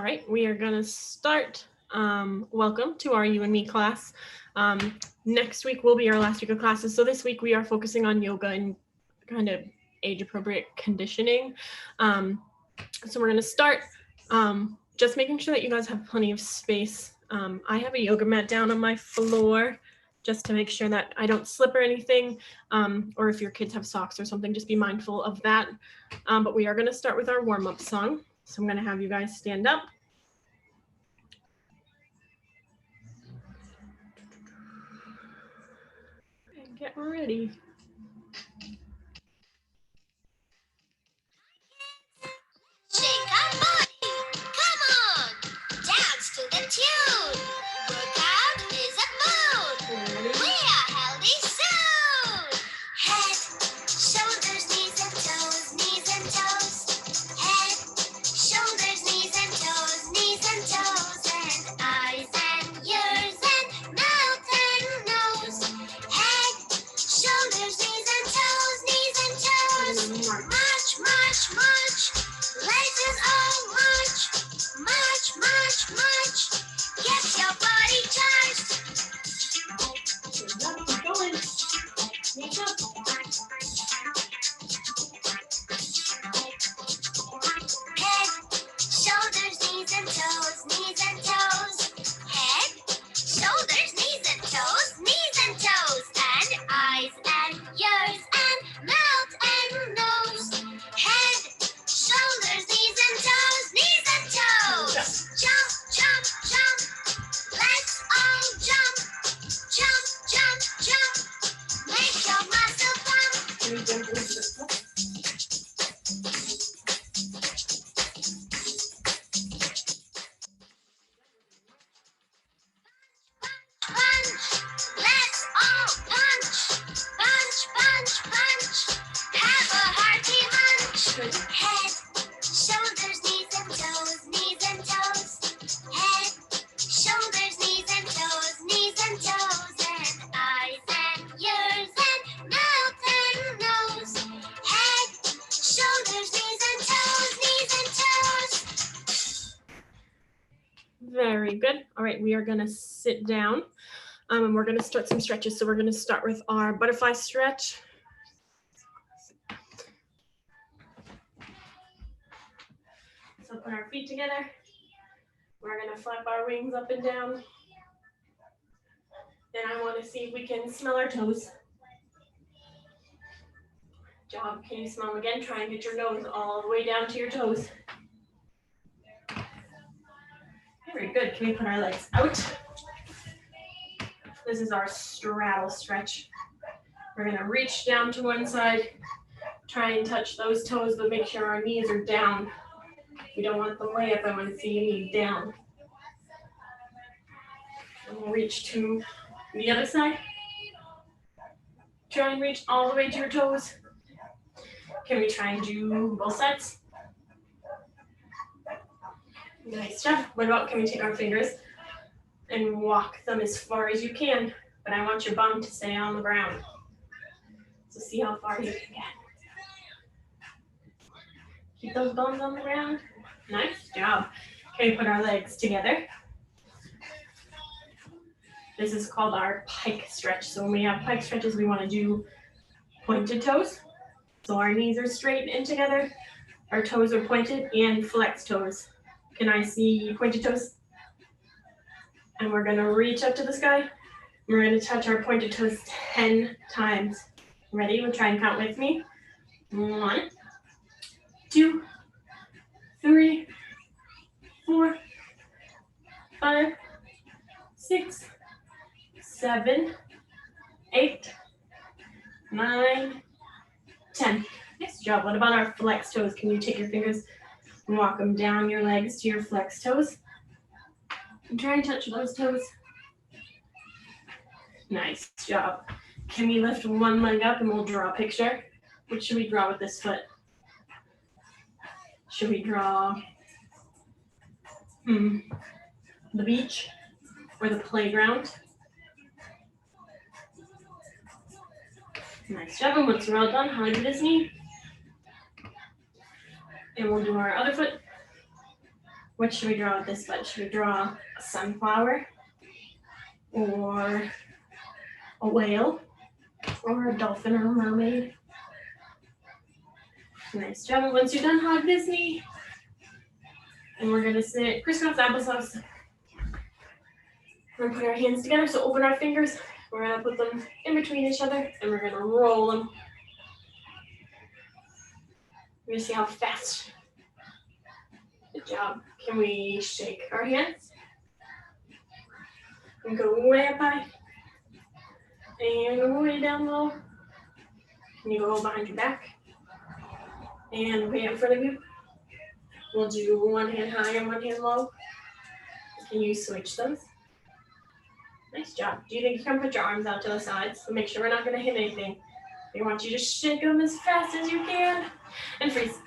right, we are going to start. Welcome to our You and Me class. Next week will be our last week of classes. So this week we are focusing on yoga and kind of age-appropriate conditioning. So we're going to start just making sure that you guys have plenty of space. I have a yoga mat down on my floor just to make sure that I don't slip or anything. Or if your kids have socks or something, just be mindful of that. But we are going to start with our warm-up song. So I'm going to have you guys stand up. And get ready. Shake our body. Come on. Dance to the tune. Workout is a mood. We are healthy soon. Head, shoulders, knees and toes, knees and toes. Head, shoulders, knees and toes, and eyes and ears and mouth and nose. Head, shoulders, knees and toes, March, march, march. Let's all march. Get your body charged. Keep going. Reach up. Head, shoulders, knees and toes. Head, shoulders, knees and toes. And eyes and ears and mouth and nose. Head, shoulders, knees and toes. Jump, jump, jump. Let's all jump. Jump. Make your muscle pump. Can we jump into the foot? Punch. Let's all punch. Punch. Have a hearty munch. Head, shoulders, knees and toes. Head, shoulders, knees and toes. And eyes and ears and mouth and nose. Head, shoulders, knees and toes. Very good. All right, we are going to sit down and we're going to start some stretches. So we're going to start with our butterfly stretch. So put our feet together. We're going to flap our wings up and down. Then I want to see if we can smell our toes. Job. Can you smell them again? Try and get your nose all the way down to your toes. Very good. Can we put our legs out? This is our straddle stretch. We're going to reach down to one side, try and touch those toes, but make sure our knees are down. We don't want them way up. I want to see your knees down. And we'll reach to the other side. Try and reach all the way to your toes. Can we try and do both sides? Nice job. What about, can we take our fingers and walk them as far as you can, but I want your bum to stay on the ground. So see how far you can get. Keep those bums on the ground. Nice job. Can we put our legs together? This is called our pike stretch. So when we have pike stretches, we want to do pointed toes. So our knees are straight and together, our toes are pointed, and flex toes. Can I see pointed toes? And we're going to reach up to the sky. We're going to touch our pointed toes 10 times. Ready? We'll try and count with me. 1, 2, 3, 4, 5, 6, 7, 8, 9, 10. Nice job. What about our flex toes? Can you take your fingers and walk them down your legs to your flex toes? And try and touch those toes. Nice job. Can we lift one leg up and we'll draw a picture? What should we draw with this foot? Should we draw the beach or the playground? Nice job. And once we're all done, hug this knee. And we'll do our other foot. What should we draw with this foot? Should we draw a sunflower or a whale or a dolphin or a mermaid? Nice job. And once you're done, hug this knee. And we're gonna sit crisscross applesauce. We're gonna put our hands together, so open our fingers. We're gonna put them in between each other and we're gonna roll them. We're gonna see how fast. Good job. Can we shake our hands? And go way up high. And way down low. Can you go behind your back? And way in front of you. We'll do one hand high and one hand low. Can you switch those? Nice job. Do you think you can put your arms out to the sides? So make sure we're not going to hit anything. We want you to shake them as fast as you can. And freeze.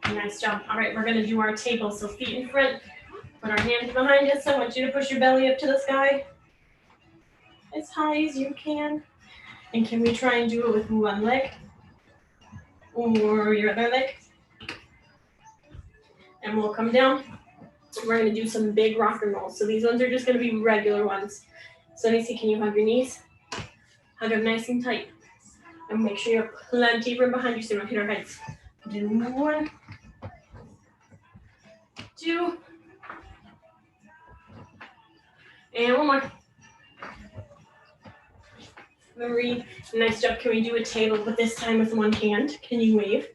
Nice job. All right, we're going to do our table. So feet in front. Put our hands behind us. I want you to push your belly up to the sky as high as you can. And can we try and do it with one leg or your other leg? And we'll come down. We're going to do some big rock and rolls. So these ones are just going to be regular ones. So let me see, can you hug your knees? Hug them nice and tight. And make sure you have plenty of room behind you so you don't hit our heads. Do 1, 2, and 1 more. 3, nice job. Can we do a table, but this time with one hand? Can you wave?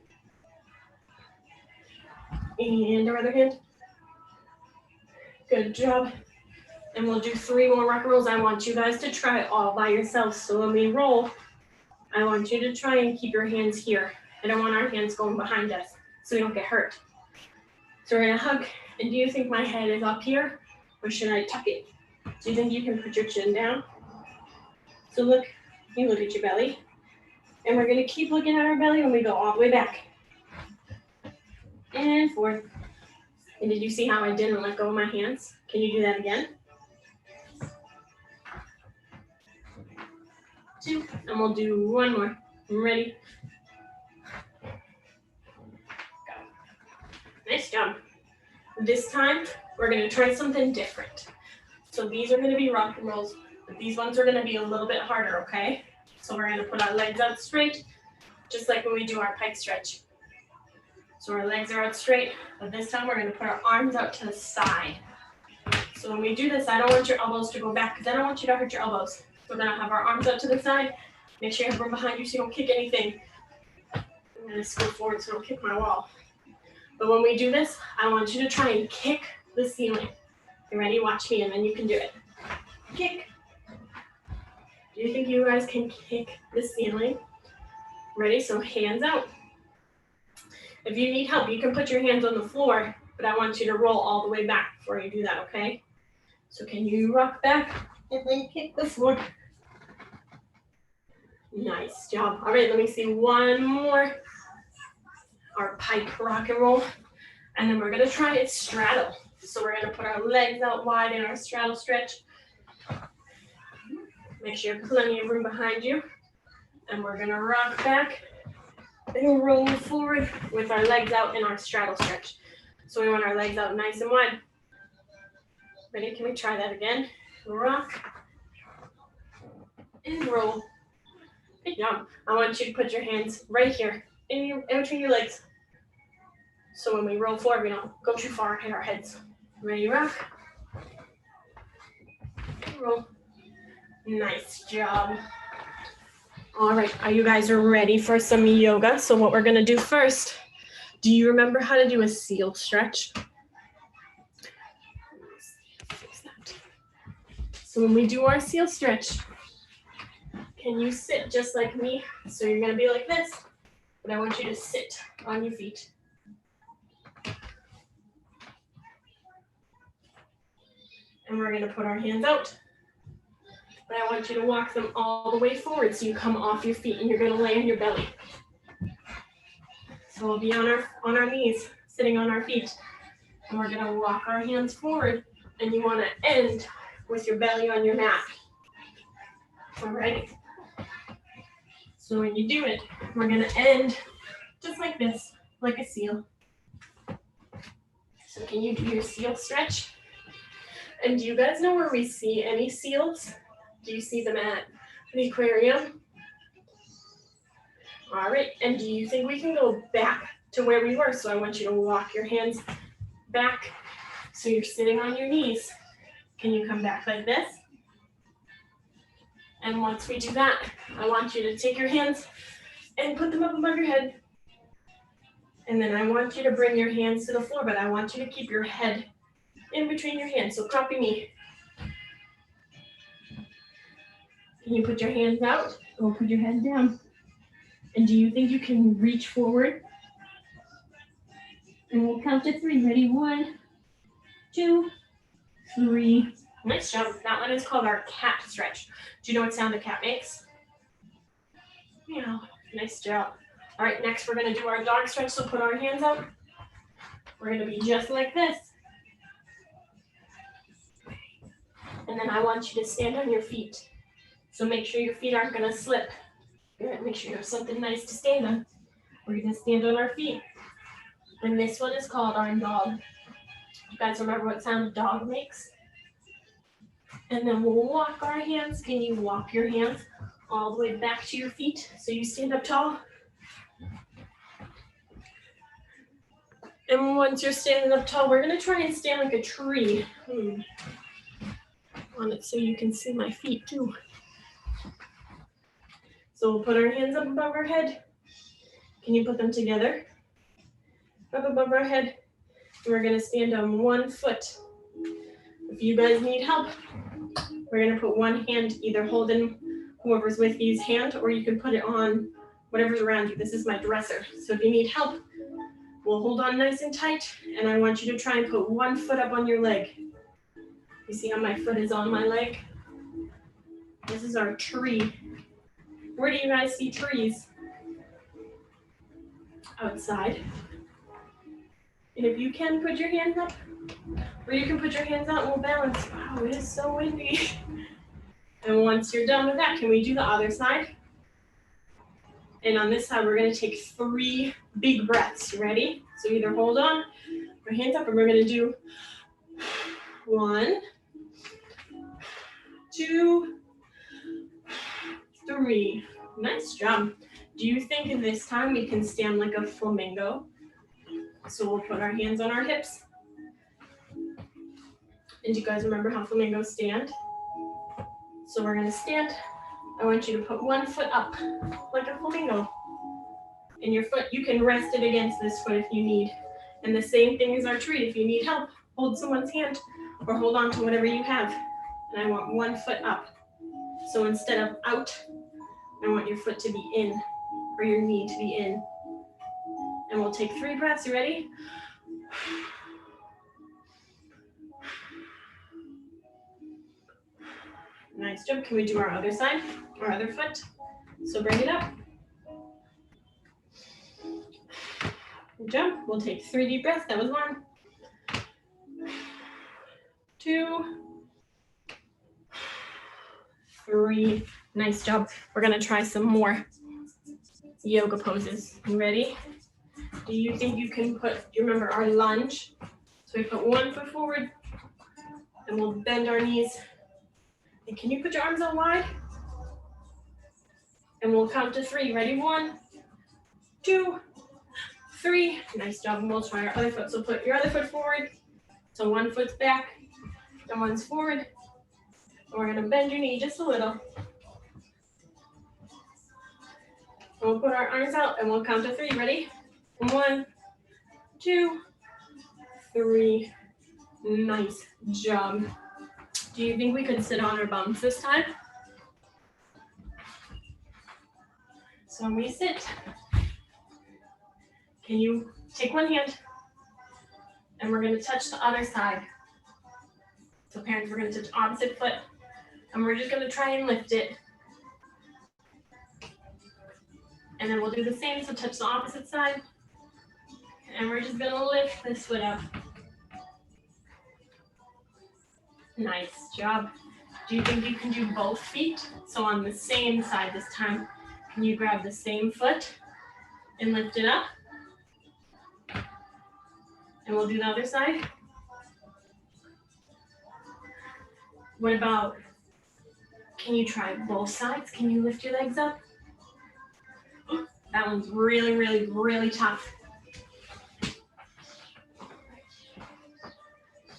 And our other hand. Good job. And we'll do 3 more rock and rolls. I want you guys to try it all by yourselves. So when we roll, I want you to try and keep your hands here. I don't want our hands going behind us so we don't get hurt. So we're gonna hug. And do you think my head is up here or should I tuck it? Do you think you can put your chin down? So look, you look at your belly. And we're gonna keep looking at our belly when we go all the way back. And forward. And did you see how I didn't let go of my hands? Can you do that again? 2, and we'll do 1 more. Ready? Go. Nice job. This time, we're gonna try something different. So these are gonna be rock and rolls, but these ones are gonna be a little bit harder, okay? So we're gonna put our legs out straight, just like when we do our pike stretch. So our legs are out straight, but this time we're gonna put our arms out to the side. So when we do this, I don't want your elbows to go back because I don't want you to hurt your elbows. We're gonna have our arms out to the side. Make sure you have room behind you so you don't kick anything. I'm gonna scoot forward so I don't kick my wall. But when we do this, I want you to try and kick the ceiling. You ready? Watch me and then you can do it. Kick. Do you think you guys can kick the ceiling? Ready? So hands out. If you need help, you can put your hands on the floor, but I want you to roll all the way back before you do that, okay? So can you rock back and then kick the floor? Nice job. All right, let me see 1 more. Our pike rock and roll. And then we're gonna try it straddle. So we're gonna put our legs out wide in our straddle stretch. Make sure you have plenty of room behind you. And we're gonna rock back and roll forward with our legs out in our straddle stretch. So we want our legs out nice and wide. Ready? Can we try that again? Rock and roll. Good job. I want you to put your hands right here in between your legs. So when we roll forward, we don't go too far and hit our heads. Ready? Rock. Roll. Nice job. All right, are you guys ready for some yoga? So what we're gonna do first, do you remember how to do a seal stretch? So when we do our seal stretch, can you sit just like me? So you're gonna be like this, but I want you to sit on your feet. And we're gonna put our hands out. But I want you to walk them all the way forward so you come off your feet and you're gonna lay on your belly. So we'll be on our knees, sitting on our feet. And we're gonna walk our hands forward and you wanna end with your belly on your mat. All right. So when you do it, we're gonna end just like this, like a seal. So can you do your seal stretch? And do you guys know where we see any seals? Do you see them at the aquarium? All right, and do you think we can go back to where we were? So I want you to walk your hands back so you're sitting on your knees. Can you come back like this? And once we do that, I want you to take your hands and put them up above your head. And then I want you to bring your hands to the floor, but I want you to keep your head in between your hands. So copy me. Can you put your hands out or put your head down? And do you think you can reach forward? And we'll count to 3. Ready? 1, 2, 3. Nice job. That one is called our cat stretch. Do you know what sound a cat makes? Meow. Nice job. All right, next we're going to do our dog stretch. So put our hands out. We're going to be just like this. And then I want you to stand on your feet. So make sure your feet aren't going to slip. Good. Make sure you have something nice to stand on. We're going to stand on our feet. And this one is called our dog. You guys remember what sound a dog makes? And then we'll walk our hands. Can you walk your hands all the way back to your feet so you stand up tall? And once you're standing up tall, we're going to try and stand like a tree. On it so you can see my feet too. So we'll put our hands up above our head. Can you put them together? Up above our head. And we're going to stand on one foot. If you guys need help, we're going to put one hand either holding whoever's with you's hand, or you can put it on whatever's around you. This is my dresser. So if you need help, we'll hold on nice and tight, and I want you to try and put one foot up on your leg. You see how my foot is on my leg? This is our tree. Where do you guys see trees? Outside. And if you can, put your hands up, or you can put your hands out and we'll balance. Wow, it is so windy. And once you're done with that, can we do the other side? And on this side, we're going to take 3 big breaths. You ready? So either hold on, or hands up, and we're going to do 1, 2, 3. Nice job. Do you think in this time we can stand like a flamingo? So we'll put our hands on our hips. And do you guys remember how flamingos stand? So we're going to stand. I want you to put one foot up like a flamingo. And your foot, you can rest it against this foot if you need. And the same thing as our tree. If you need help, hold someone's hand or hold on to whatever you have. And I want one foot up. So instead of out, I want your foot to be in, or your knee to be in. And we'll take 3 breaths. You ready? Nice job. Can we do our other side, our other foot? So bring it up. Good job. We'll take 3 deep breaths. That was 1, 2, 3. Nice job. We're going to try some more yoga poses. You ready? Do you think you can put, do you remember our lunge? So we put 1 foot forward and we'll bend our knees. And can you put your arms out wide? And we'll count to 3. Ready? 1, 2, 3. Nice job. And we'll try our other foot. So put your other foot forward. So 1 foot's back and 1's forward. And we're going to bend your knee just a little. And we'll put our arms out and we'll count to 3. Ready? 1, 2, 3. Nice job. Do you think we could sit on our bums this time? So when we sit, can you take one hand and we're going to touch the other side. So parents, we're going to touch opposite foot and we're just going to try and lift it. And then we'll do the same, so touch the opposite side. And we're just going to lift this foot up. Nice job. Do you think you can do both feet? So on the same side this time, can you grab the same foot and lift it up? And we'll do the other side. What about, can you try both sides? Can you lift your legs up? That one's really, really, really tough.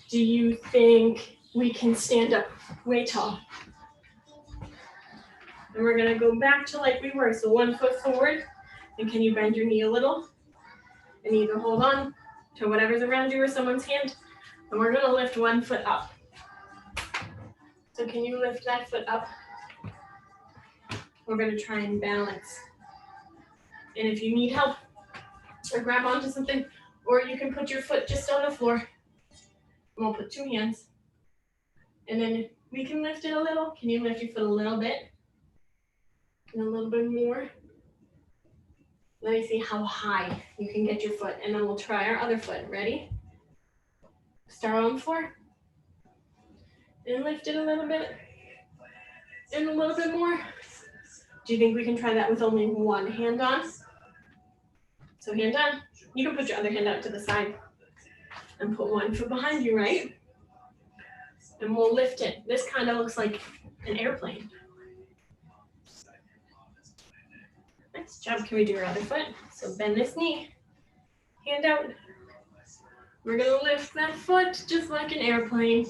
Do you think we can stand up way tall? And we're gonna go back to like we were. So 1 foot forward. And can you bend your knee a little? And either hold on to whatever's around you or someone's hand. And we're gonna lift 1 foot up. So can you lift that foot up? We're gonna try and balance. And if you need help or grab onto something, or you can put your foot just on the floor. And we'll put 2 hands. And then we can lift it a little. Can you lift your foot a little bit? And a little bit more. Let me see how high you can get your foot. And then we'll try our other foot. Ready? Start on the floor. And lift it a little bit. And a little bit more. Do you think we can try that with only 1 hand on? So hand on. You can put your other hand out to the side. And put 1 foot behind you, right? And we'll lift it. This kind of looks like an airplane. Nice job. Can we do our other foot? So bend this knee. Hand out. We're going to lift that foot just like an airplane.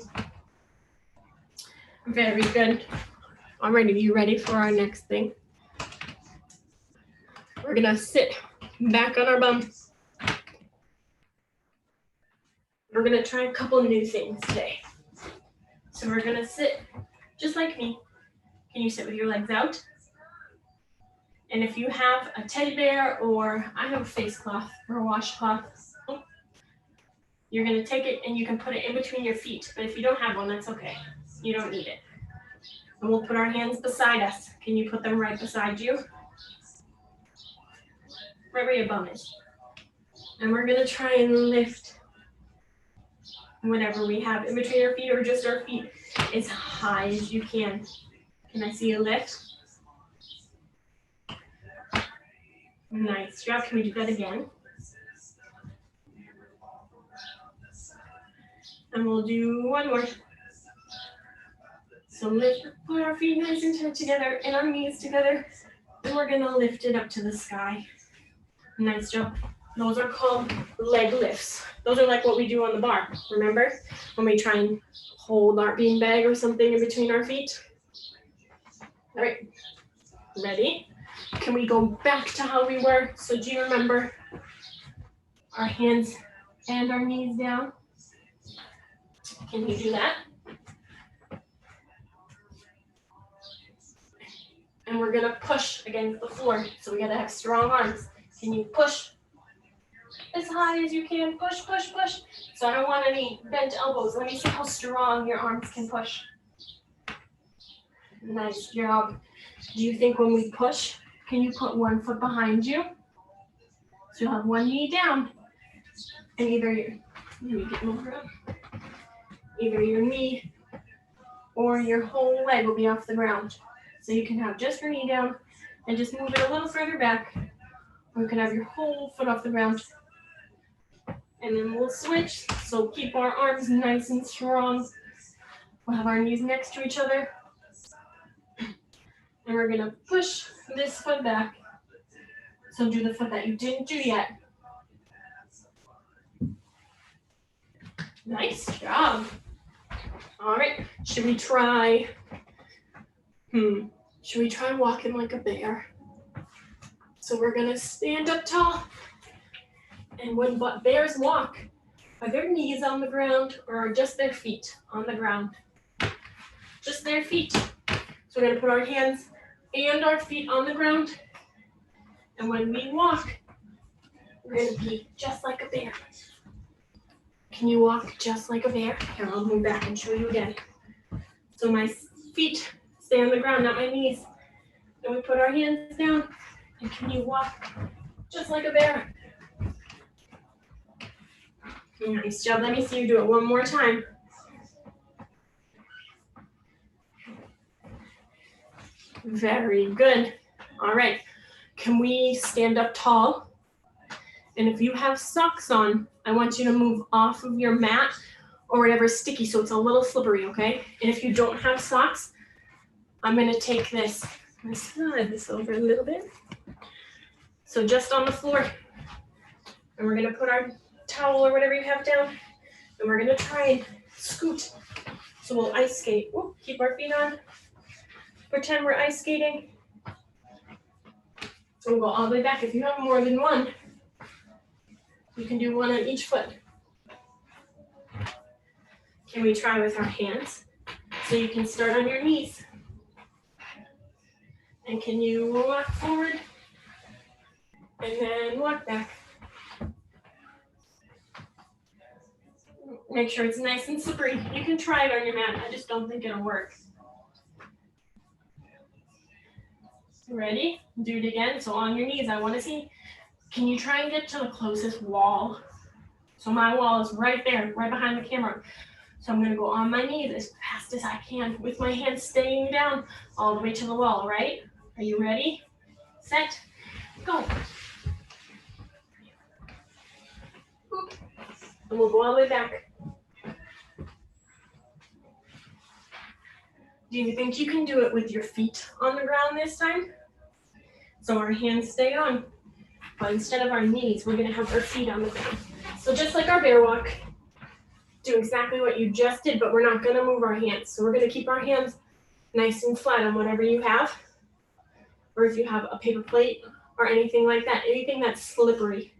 Very good. All right, are you ready for our next thing? We're going to sit back on our bum. We're going to try a couple new things today. So we're going to sit just like me. Can you sit with your legs out? And if you have a teddy bear or I have a face cloth or a washcloth, you're going to take it and you can put it in between your feet. But if you don't have one, that's okay. You don't need it. And we'll put our hands beside us. Can you put them right beside you? Right where your bum is. And we're going to try and lift whatever we have in between our feet or just our feet as high as you can. Can I see a lift? Nice job. Can we do that again? And we'll do 1 more. So lift, put our feet nice and tight together and our knees together. And we're going to lift it up to the sky. Nice job. Those are called leg lifts. Those are like what we do on the bar. Remember? When we try and hold our beanbag or something in between our feet. All right. Ready? Can we go back to how we were? So do you remember our hands and our knees down? Can you do that? And we're gonna push against the floor. So we gotta have strong arms. Can you push as high as you can? Push, push, push. So I don't want any bent elbows. Let me see how strong your arms can push. Nice job. Do you think when we push, can you put 1 foot behind you? So you'll have 1 knee down. And either your knee or your whole leg will be off the ground. So you can have just your knee down and just move it a little further back. Or you can have your whole foot off the ground. And then we'll switch. So keep our arms nice and strong. We'll have our knees next to each other. And we're gonna push this foot back. So do the foot that you didn't do yet. Nice job. All right, should we try walking like a bear? So we're gonna stand up tall. And when bears walk, are their knees on the ground or are just their feet on the ground? Just their feet. So we're gonna put our hands and our feet on the ground. And when we walk, we're gonna be just like a bear. Can you walk just like a bear? Here, I'll move back and show you again. So my feet stay on the ground, not my knees. And we put our hands down. And can you walk just like a bear? Nice job. Let me see you do it one more time. Very good. All right. Can we stand up tall And if you have socks on, I want you to move off of your mat or whatever's sticky so it's a little slippery, okay? And if you don't have socks, I'm gonna take this, I'm gonna slide this over a little bit. So just on the floor. And we're gonna put our towel or whatever you have down, and we're gonna try and scoot. So we'll ice skate. Ooh, keep our feet on. Pretend we're ice skating. So we'll go all the way back. If you have more than one, you can do one on each foot. Can we try with our hands? So you can start on your knees. And can you walk forward and then walk back? Make sure it's nice and slippery. You can try it on your mat. I just don't think it'll work. Ready? Do it again. So on your knees, I want to see. Can you try and get to the closest wall? So my wall is right there, right behind the camera. So I'm going to go on my knees as fast as I can with my hands staying down all the way to the wall, right? Are you ready? Set, go. And we'll go all the way back. Do you think you can do it with your feet on the ground this time? So our hands stay on, but instead of our knees, we're gonna have our feet on the ground. So just like our bear walk, do exactly what you just did, but we're not gonna move our hands. So we're gonna keep our hands nice and flat on whatever you have, or if you have a paper plate or anything like that, anything that's slippery,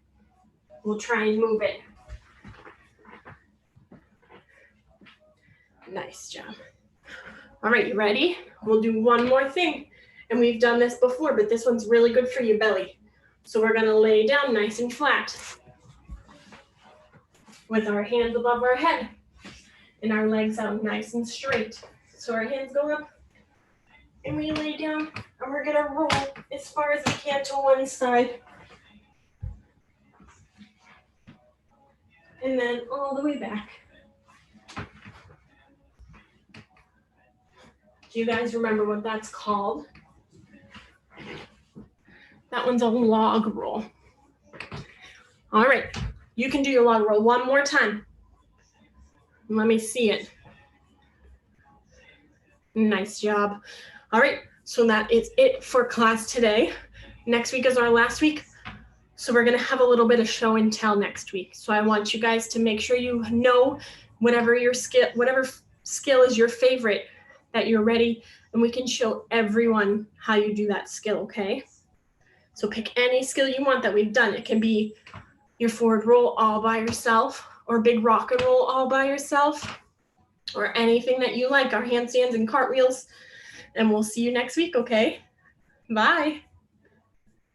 we'll try and move it. Nice job. All right, you ready? We'll do one more thing. And we've done this before, but this one's really good for your belly. So we're gonna lay down nice and flat with our hands above our head and our legs out nice and straight. So our hands go up and we lay down and we're gonna roll as far as we can to one side. And then all the way back. Do you guys remember what that's called? That one's a log roll. All right, you can do your log roll one more time. Let me see it. Nice job. All right, so that is it for class today. Next week is our last week. So we're gonna have a little bit of show and tell next week. So I want you guys to make sure you know whatever skill is your favorite, that you're ready, and we can show everyone how you do that skill, okay? So pick any skill you want that we've done. It can be your forward roll all by yourself, or big rock and roll all by yourself, or anything that you like, our handstands and cartwheels. And we'll see you next week, okay? Bye.